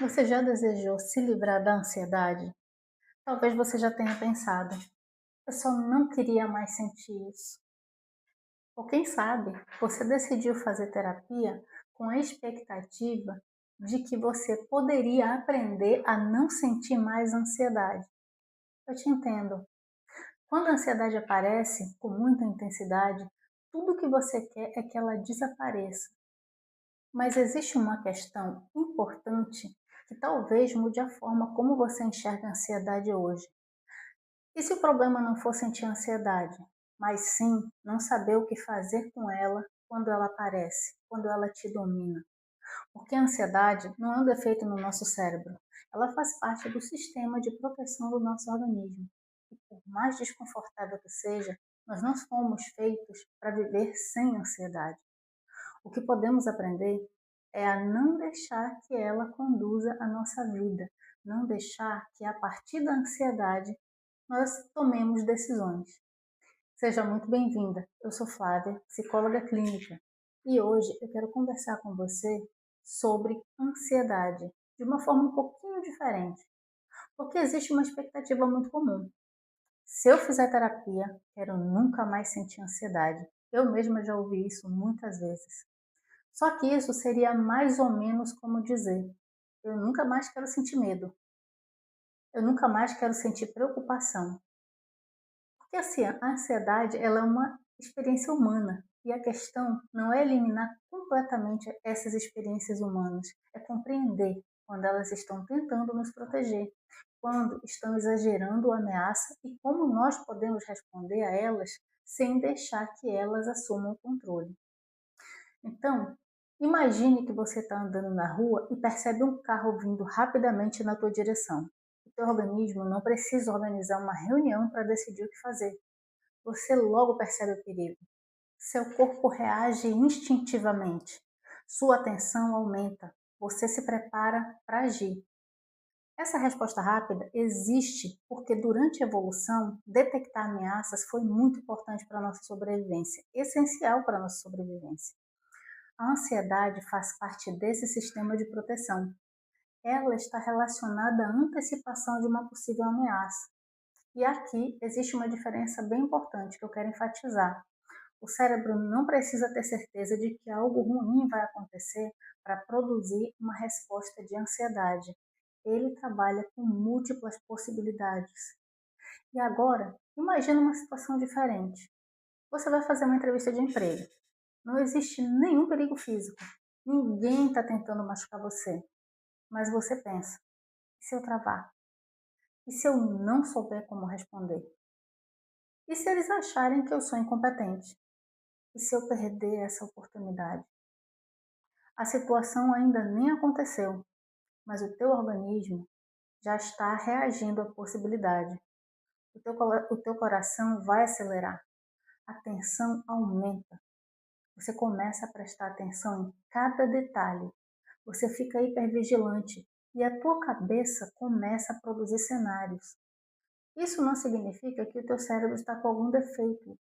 Você já desejou se livrar da ansiedade? Talvez você já tenha pensado, eu só não queria mais sentir isso. Ou quem sabe, você decidiu fazer terapia com a expectativa de que você poderia aprender a não sentir mais ansiedade. Eu te entendo. Quando a ansiedade aparece com muita intensidade, tudo que você quer é que ela desapareça. Mas existe uma questão importante que talvez mude a forma como você enxerga a ansiedade hoje. E se o problema não for sentir ansiedade, mas sim não saber o que fazer com ela quando ela aparece, quando ela te domina? Porque a ansiedade não é um defeito no nosso cérebro, ela faz parte do sistema de proteção do nosso organismo. E por mais desconfortável que seja, nós não fomos feitos para viver sem ansiedade. O que podemos aprender é a não deixar que ela conduza a nossa vida, não deixar que a partir da ansiedade nós tomemos decisões. Seja muito bem-vinda. Eu sou Flávia, psicóloga clínica, e hoje eu quero conversar com você sobre ansiedade, de uma forma um pouquinho diferente, porque existe uma expectativa muito comum. Se eu fizer terapia, quero nunca mais sentir ansiedade. Eu mesma já ouvi isso muitas vezes. Só que isso seria mais ou menos como dizer: eu nunca mais quero sentir medo, eu nunca mais quero sentir preocupação. Porque assim, a ansiedade ela é uma experiência humana e a questão não é eliminar completamente essas experiências humanas, é compreender quando elas estão tentando nos proteger, quando estão exagerando a ameaça e como nós podemos responder a elas sem deixar que elas assumam o controle. Então, imagine que você está andando na rua e percebe um carro vindo rapidamente na tua direção. O teu organismo não precisa organizar uma reunião para decidir o que fazer. Você logo percebe o perigo. Seu corpo reage instintivamente. Sua atenção aumenta. Você se prepara para agir. Essa resposta rápida existe porque durante a evolução, detectar ameaças foi muito importante para a nossa sobrevivência, essencial para a nossa sobrevivência. A ansiedade faz parte desse sistema de proteção. Ela está relacionada à antecipação de uma possível ameaça. E aqui existe uma diferença bem importante que eu quero enfatizar. O cérebro não precisa ter certeza de que algo ruim vai acontecer para produzir uma resposta de ansiedade. Ele trabalha com múltiplas possibilidades. E agora, imagine uma situação diferente. Você vai fazer uma entrevista de emprego. Não existe nenhum perigo físico. Ninguém está tentando machucar você. Mas você pensa, e se eu travar? E se eu não souber como responder? E se eles acharem que eu sou incompetente? E se eu perder essa oportunidade? A situação ainda nem aconteceu, mas o teu organismo já está reagindo à possibilidade. O teu coração vai acelerar, a tensão aumenta. Você começa a prestar atenção em cada detalhe. Você fica hipervigilante e a tua cabeça começa a produzir cenários. Isso não significa que o teu cérebro está com algum defeito.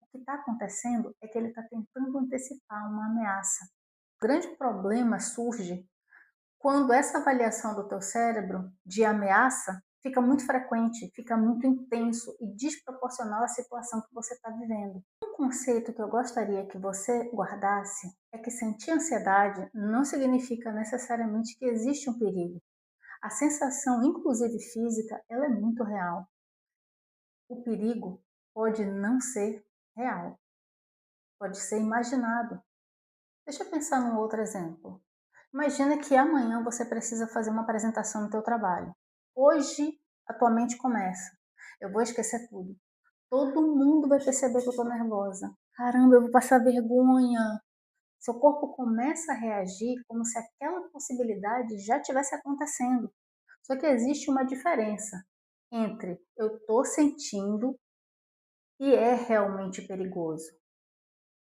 O que está acontecendo é que ele está tentando antecipar uma ameaça. O grande problema surge quando essa avaliação do teu cérebro de ameaça fica muito frequente, fica muito intenso e desproporcional à situação que você está vivendo. Um conceito que eu gostaria que você guardasse é que sentir ansiedade não significa necessariamente que existe um perigo. A sensação, inclusive física, ela é muito real. O perigo pode não ser real, pode ser imaginado. Deixa eu pensar num outro exemplo. Imagina que amanhã você precisa fazer uma apresentação no teu trabalho. Hoje a tua mente começa. Eu vou esquecer tudo. Todo mundo vai perceber que eu estou nervosa. Caramba, eu vou passar vergonha. Seu corpo começa a reagir como se aquela possibilidade já tivesse acontecendo. Só que existe uma diferença entre eu estou sentindo e é realmente perigoso,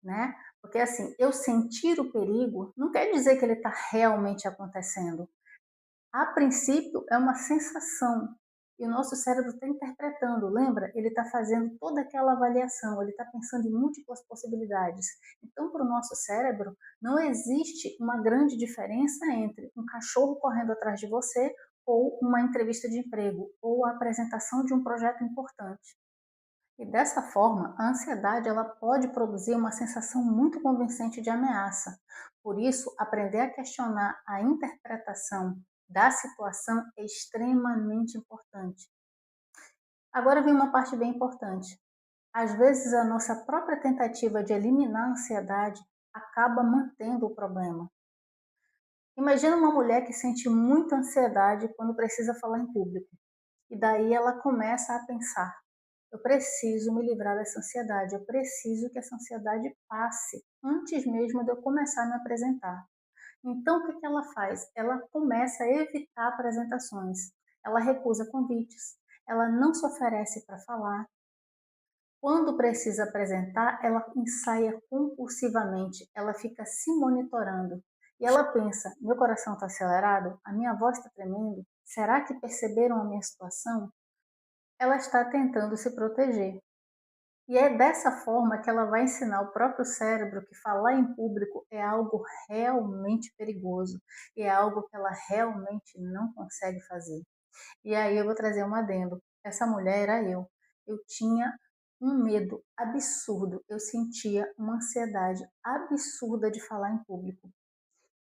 né? Porque assim, eu sentir o perigo não quer dizer que ele está realmente acontecendo. A princípio é uma sensação E o nosso cérebro está interpretando, lembra? Ele está fazendo toda aquela avaliação, ele está pensando em múltiplas possibilidades. Então, para o nosso cérebro, não existe uma grande diferença entre um cachorro correndo atrás de você ou uma entrevista de emprego, ou a apresentação de um projeto importante. E dessa forma, a ansiedade ela pode produzir uma sensação muito convincente de ameaça. Por isso, aprender a questionar a interpretação da situação é extremamente importante. Agora vem uma parte bem importante. Às vezes, a nossa própria tentativa de eliminar a ansiedade acaba mantendo o problema. Imagina uma mulher que sente muita ansiedade quando precisa falar em público. E daí ela começa a pensar: eu preciso me livrar dessa ansiedade, eu preciso que essa ansiedade passe antes mesmo de eu começar a me apresentar. Então, o que que ela faz? Ela começa a evitar apresentações, ela recusa convites, ela não se oferece para falar. Quando precisa apresentar, ela ensaia compulsivamente, ela fica se monitorando. E ela pensa: meu coração está acelerado, a minha voz está tremendo, será que perceberam a minha situação? Ela está tentando se proteger. E é dessa forma que ela vai ensinar o próprio cérebro que falar em público é algo realmente perigoso e é algo que ela realmente não consegue fazer. E aí eu vou trazer um adendo. Essa mulher era eu. Eu tinha um medo absurdo, eu sentia uma ansiedade absurda de falar em público.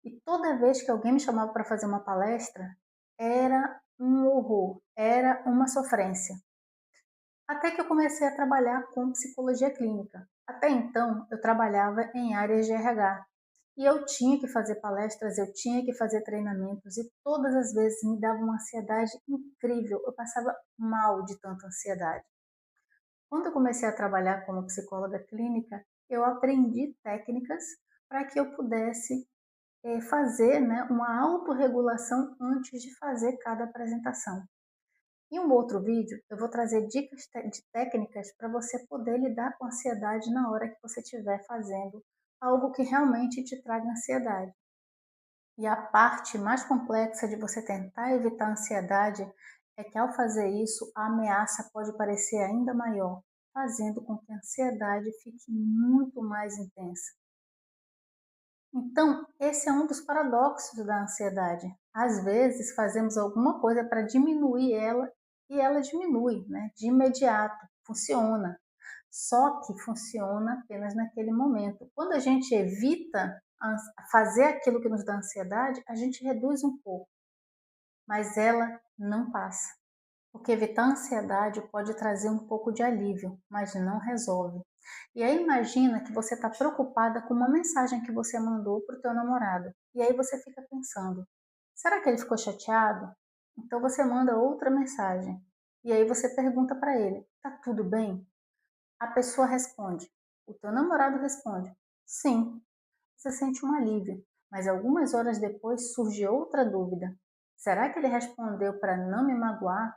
E toda vez que alguém me chamava para fazer uma palestra, era um horror, era uma sofrência. Até que eu comecei a trabalhar com psicologia clínica. Até então, eu trabalhava em áreas de RH. E eu tinha que fazer palestras, eu tinha que fazer treinamentos, e todas as vezes me dava uma ansiedade incrível. Eu passava mal de tanta ansiedade. Quando eu comecei a trabalhar como psicóloga clínica, eu aprendi técnicas para que eu pudesse fazer, né, uma autorregulação antes de fazer cada apresentação. Em um outro vídeo, eu vou trazer dicas de técnicas para você poder lidar com a ansiedade na hora que você estiver fazendo algo que realmente te traga ansiedade. E a parte mais complexa de você tentar evitar a ansiedade é que ao fazer isso, a ameaça pode parecer ainda maior, fazendo com que a ansiedade fique muito mais intensa. Então, esse é um dos paradoxos da ansiedade. Às vezes, fazemos alguma coisa para diminuir ela e ela diminui, né? De imediato, funciona. Só que funciona apenas naquele momento. Quando a gente evita fazer aquilo que nos dá ansiedade, a gente reduz um pouco, mas ela não passa. Porque evitar a ansiedade pode trazer um pouco de alívio, mas não resolve. E aí imagina que você está preocupada com uma mensagem que você mandou para o teu namorado. E aí você fica pensando, será que ele ficou chateado? Então você manda outra mensagem. E aí você pergunta para ele, tá tudo bem? A pessoa responde, o teu namorado responde, sim. Você sente um alívio, mas algumas horas depois surge outra dúvida. Será que ele respondeu para não me magoar?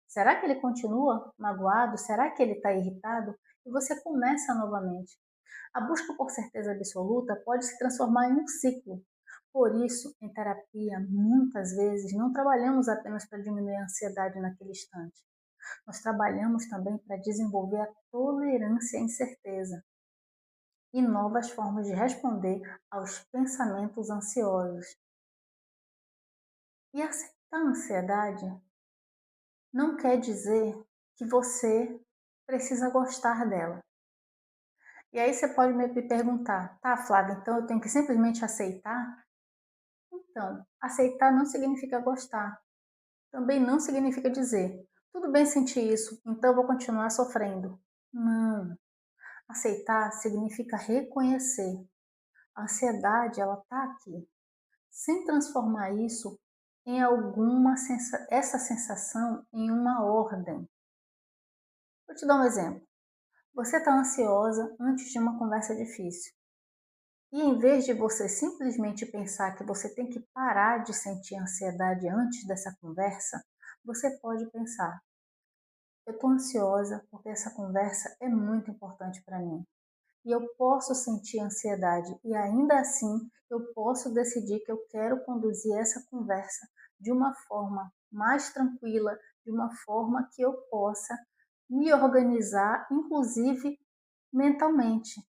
Será que ele continua magoado? Será que ele está irritado? E você começa novamente. A busca por certeza absoluta pode se transformar em um ciclo. Por isso, em terapia, muitas vezes não trabalhamos apenas para diminuir a ansiedade naquele instante. Nós trabalhamos também para desenvolver a tolerância à incerteza e novas formas de responder aos pensamentos ansiosos. E aceitar a ansiedade não quer dizer que você precisa gostar dela. E aí você pode me perguntar, tá, Flávia, então eu tenho que simplesmente aceitar? Então, aceitar não significa gostar. Também não significa dizer, tudo bem sentir isso, então eu vou continuar sofrendo. Não. Aceitar significa reconhecer. A ansiedade, ela está aqui. Sem transformar isso em essa sensação em uma ordem. Vou te dar um exemplo. Você está ansiosa antes de uma conversa difícil. E em vez de você simplesmente pensar que você tem que parar de sentir ansiedade antes dessa conversa, você pode pensar: eu estou ansiosa porque essa conversa é muito importante para mim. e eu posso sentir ansiedade e ainda assim eu posso decidir que eu quero conduzir essa conversa de uma forma mais tranquila, de uma forma que eu possa me organizar, inclusive mentalmente.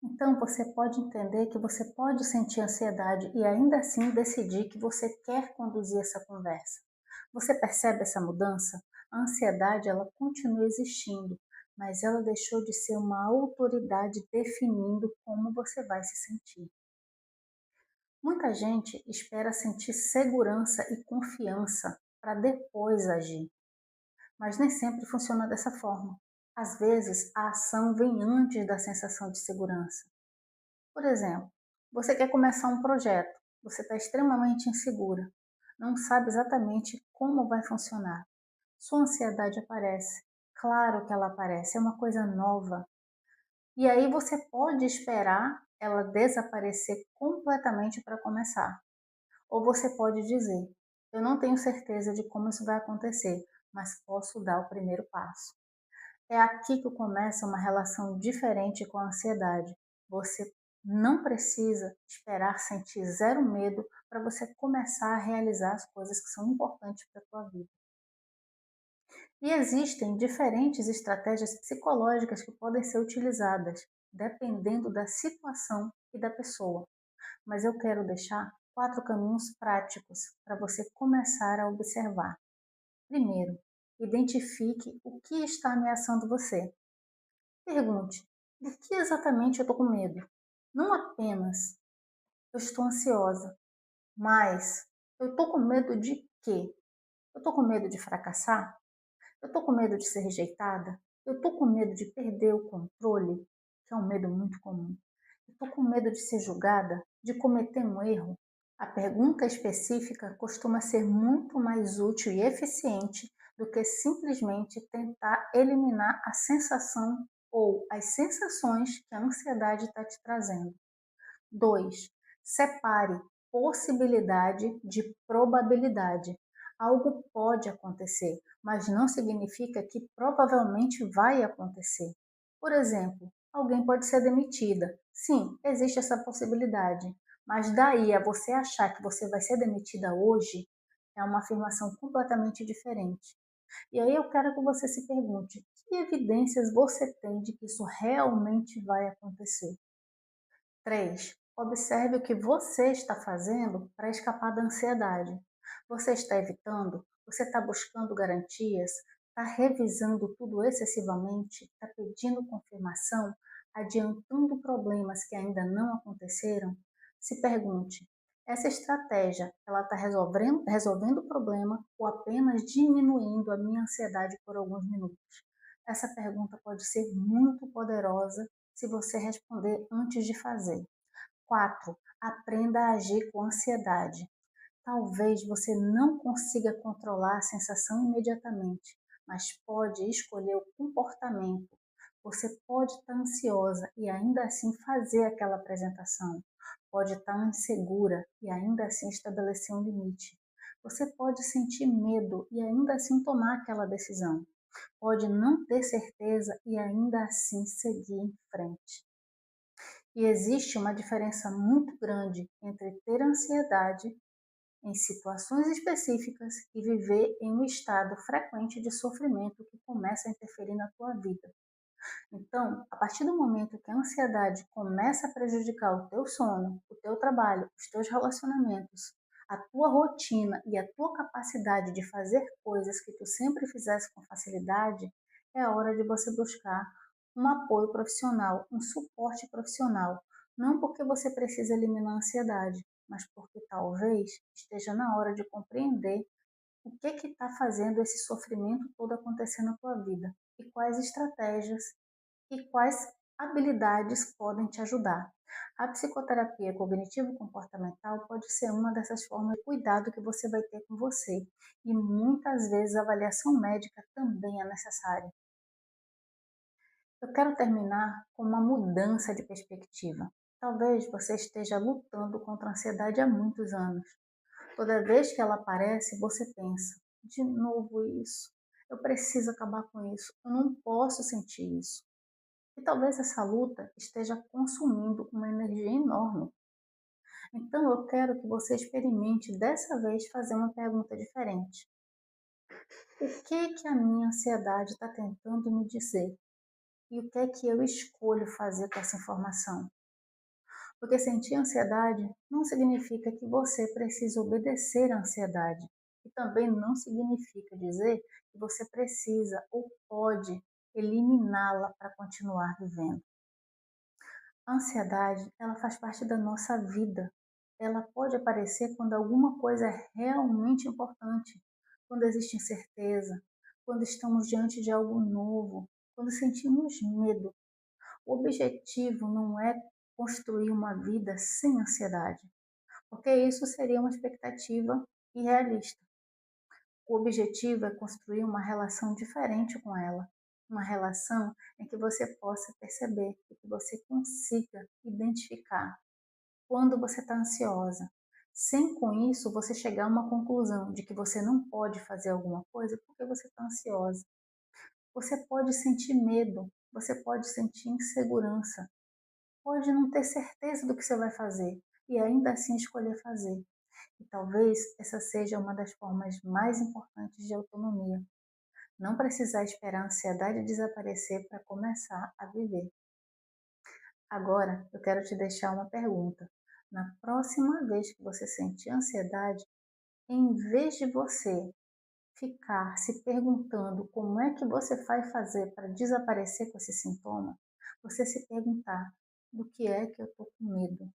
Então você pode entender que você pode sentir ansiedade e ainda assim decidir que você quer conduzir essa conversa. Você percebe essa mudança? A ansiedade ela continua existindo, mas ela deixou de ser uma autoridade definindo como você vai se sentir. Muita gente espera sentir segurança e confiança para depois agir, mas nem sempre funciona dessa forma. Às vezes, a ação vem antes da sensação de segurança. Por exemplo, você quer começar um projeto, você está extremamente insegura, não sabe exatamente como vai funcionar. Sua ansiedade aparece. Claro que ela aparece, é uma coisa nova. E aí você pode esperar ela desaparecer completamente para começar. Ou você pode dizer: eu não tenho certeza de como isso vai acontecer, mas posso dar o primeiro passo. É aqui que começa uma relação diferente com a ansiedade. Você não precisa esperar sentir zero medo para você começar a realizar as coisas que são importantes para a tua vida. E existem diferentes estratégias psicológicas que podem ser utilizadas, dependendo da situação e da pessoa. Mas eu quero deixar 4 caminhos práticos para você começar a observar. Primeiro, identifique o que está ameaçando você. Pergunte: do que exatamente eu estou com medo? Não apenas eu estou ansiosa, mas eu estou com medo de quê? Eu estou com medo de fracassar? Eu estou com medo de ser rejeitada? Eu estou com medo de perder o controle, que é um medo muito comum. Eu estou com medo de ser julgada, de cometer um erro. A pergunta específica costuma ser muito mais útil e eficiente do que simplesmente tentar eliminar a sensação ou as sensações que a ansiedade está te trazendo. 2. Separe possibilidade de probabilidade. Algo pode acontecer, mas não significa que provavelmente vai acontecer. Por exemplo, alguém pode ser demitida. Sim, existe essa possibilidade, mas daí a você achar que você vai ser demitida hoje é uma afirmação completamente diferente. E aí eu quero que você se pergunte: que evidências você tem de que isso realmente vai acontecer? 3. Observe o que você está fazendo para escapar da ansiedade. Você está evitando? Você está buscando garantias? Está revisando tudo excessivamente? Está pedindo confirmação? Adiantando problemas que ainda não aconteceram? Se pergunte: essa estratégia ela está resolvendo o problema ou apenas diminuindo a minha ansiedade por alguns minutos? Essa pergunta pode ser muito poderosa se você responder antes de fazer. 4. Aprenda a agir com ansiedade. Talvez você não consiga controlar a sensação imediatamente, mas pode escolher o comportamento. Você pode estar ansiosa e ainda assim fazer aquela apresentação. Pode estar insegura e ainda assim estabelecer um limite. Você pode sentir medo e ainda assim tomar aquela decisão. Pode não ter certeza e ainda assim seguir em frente. E existe uma diferença muito grande entre ter ansiedade em situações específicas e viver em um estado frequente de sofrimento que começa a interferir na tua vida. Então, a partir do momento que a ansiedade começa a prejudicar o teu sono, o teu trabalho, os teus relacionamentos, a tua rotina e a tua capacidade de fazer coisas que tu sempre fizesse com facilidade, é a hora de você buscar um apoio profissional, um suporte profissional. Não porque você precisa eliminar a ansiedade, mas porque talvez esteja na hora de compreender o que está fazendo esse sofrimento todo acontecer na tua vida e quais estratégias e quais habilidades podem te ajudar. A psicoterapia cognitivo-comportamental pode ser uma dessas formas de cuidado que você vai ter com você, e muitas vezes a avaliação médica também é necessária. Eu quero terminar com uma mudança de perspectiva. Talvez você esteja lutando contra a ansiedade há muitos anos. Toda vez que ela aparece, você pensa: de novo isso. Eu preciso acabar com isso. Eu não posso sentir isso. E talvez essa luta esteja consumindo uma energia enorme. Então eu quero que você experimente dessa vez fazer uma pergunta diferente. O que a minha ansiedade está tentando me dizer? E o que é que eu escolho fazer com essa informação? Porque sentir ansiedade não significa que você precisa obedecer à ansiedade. E também não significa dizer que você precisa ou pode eliminá-la para continuar vivendo. A ansiedade, ela faz parte da nossa vida. Ela pode aparecer quando alguma coisa é realmente importante, quando existe incerteza, quando estamos diante de algo novo, quando sentimos medo. O objetivo não é construir uma vida sem ansiedade, porque isso seria uma expectativa irrealista. O objetivo é construir uma relação diferente com ela, uma relação em que você possa perceber e que você consiga identificar quando você está ansiosa, sem com isso você chegar a uma conclusão de que você não pode fazer alguma coisa porque você está ansiosa. Você pode sentir medo, você pode sentir insegurança, pode não ter certeza do que você vai fazer e ainda assim escolher fazer. E talvez essa seja uma das formas mais importantes de autonomia. Não precisar esperar a ansiedade desaparecer para começar a viver. Agora, eu quero te deixar uma pergunta. Na próxima vez que você sentir ansiedade, em vez de você ficar se perguntando como é que você vai fazer para desaparecer com esse sintoma, você se perguntar do que é que eu estou com medo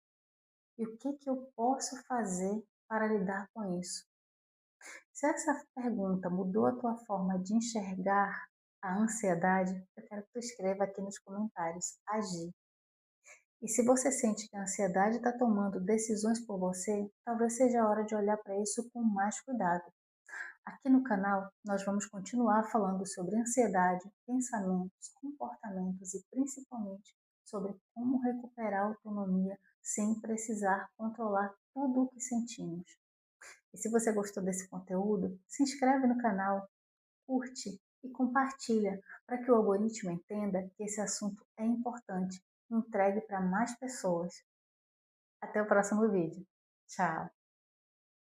e o que eu posso fazer para lidar com isso. Se essa pergunta mudou a tua forma de enxergar a ansiedade, eu quero que tu escreva aqui nos comentários, agir. E se você sente que a ansiedade está tomando decisões por você, talvez seja a hora de olhar para isso com mais cuidado. Aqui no canal, nós vamos continuar falando sobre ansiedade, pensamentos, comportamentos e principalmente sobre como recuperar a autonomia sem precisar controlar tudo o que sentimos. E se você gostou desse conteúdo, se inscreve no canal, curte e compartilha para que o algoritmo entenda que esse assunto é importante e entregue para mais pessoas. Até o próximo vídeo. Tchau!